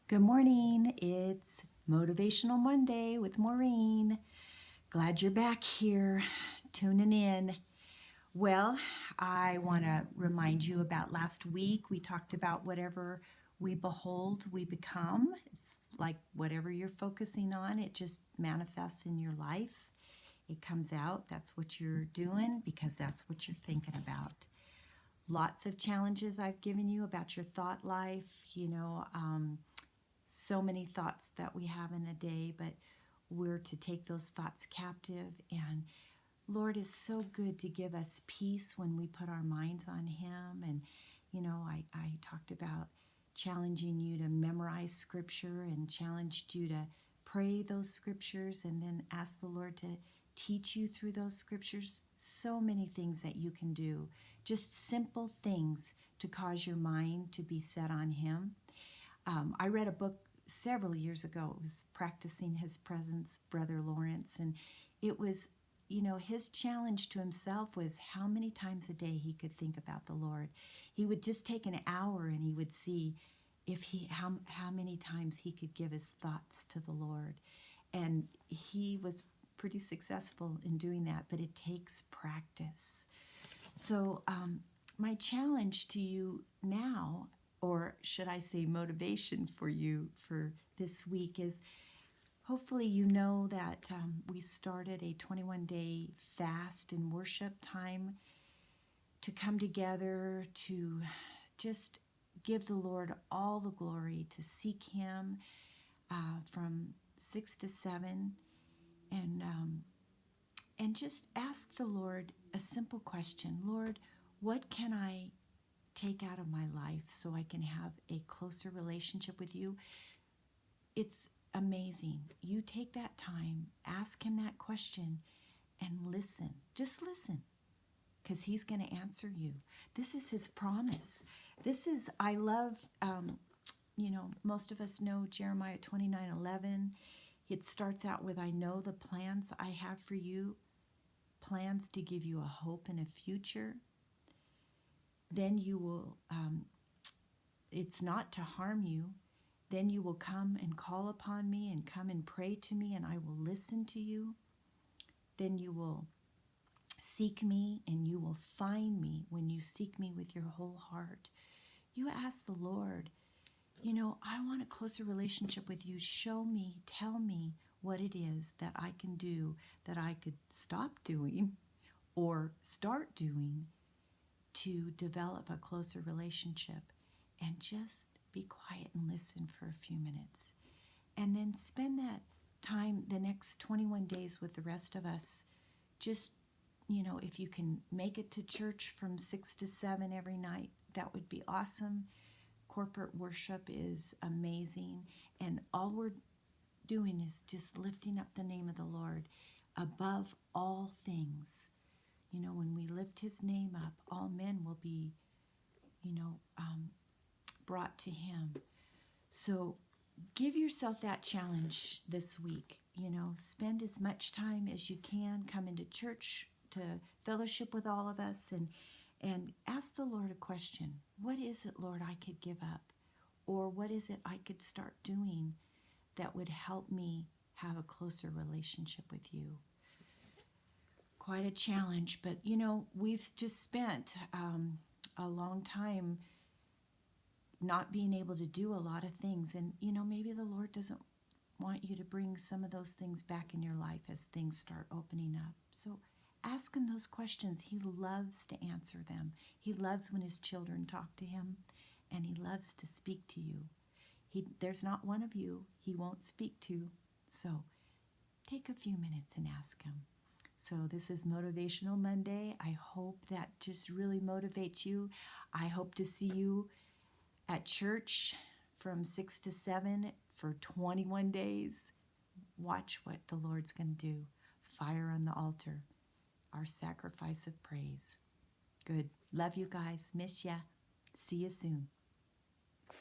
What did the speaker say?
Good morning. It's Motivational Monday with Maureen. Glad you're back here tuning in. Well, I want to remind you about last week. We talked about whatever we behold, we become. It's like whatever you're focusing on, it just manifests in your life. It comes out. That's what you're doing because that's what you're thinking about. Lots of challenges I've given you about your thought life, so many thoughts that we have in a day, but we're to take those thoughts captive. And Lord is so good to give us peace when we put our minds on Him. And, I talked about challenging you to memorize scripture and challenged you to pray those scriptures and then ask the Lord to teach you through those scriptures. So many things that you can do, just simple things to cause your mind to be set on Him. I read a book several years ago. It was Practicing His Presence, Brother Lawrence. And it was, his challenge to himself was how many times a day he could think about the Lord. He would just take an hour and he would see how many times he could give his thoughts to the Lord. And he was pretty successful in doing that, but it takes practice. So my challenge to you now, or should I say motivation for you for this week, is hopefully you know that we started a 21-day fast and worship time to come together to just give the Lord all the glory, to seek Him from 6 to 7, and just ask the Lord a simple question. Lord, what can I take out of my life so I can have a closer relationship with you? It's amazing. You take that time, ask Him that question, and listen. Just listen, because He's going to answer you. This is His promise. I love, most of us know Jeremiah 29:11. It starts out with, I know the plans I have for you, plans to give you a hope and a future. Then you will, it's not to harm you. Then you will come and call upon me and come and pray to me, and I will listen to you. Then you will seek me and you will find me when you seek me with your whole heart. You ask the Lord, I want a closer relationship with you. Show me, tell me what it is that I can do, that I could stop doing or start doing to develop a closer relationship. And just be quiet and listen for a few minutes. And then spend that time, the next 21 days with the rest of us. Just, if you can make it to church from 6 to 7 every night, that would be awesome. Corporate worship is amazing. And all we're doing is just lifting up the name of the Lord above all things. When we lift His name up, all men will be, brought to Him. So give yourself that challenge this week. Spend as much time as you can. Come into church to fellowship with all of us and ask the Lord a question. What is it, Lord, I could give up? Or what is it I could start doing that would help me have a closer relationship with you? Quite a challenge, but we've just spent a long time not being able to do a lot of things, and maybe the Lord doesn't want you to bring some of those things back in your life as things start opening up. So ask Him those questions. He loves to answer them. He loves when His children talk to Him, and He loves to speak to you. There's not one of you He won't speak to. So take a few minutes and ask Him. So this is Motivational Monday. I hope that just really motivates you. I hope to see you at church from 6 to 7 for 21 days. Watch what the Lord's going to do. Fire on the altar, our sacrifice of praise. Good. Love you guys. Miss ya. See you soon.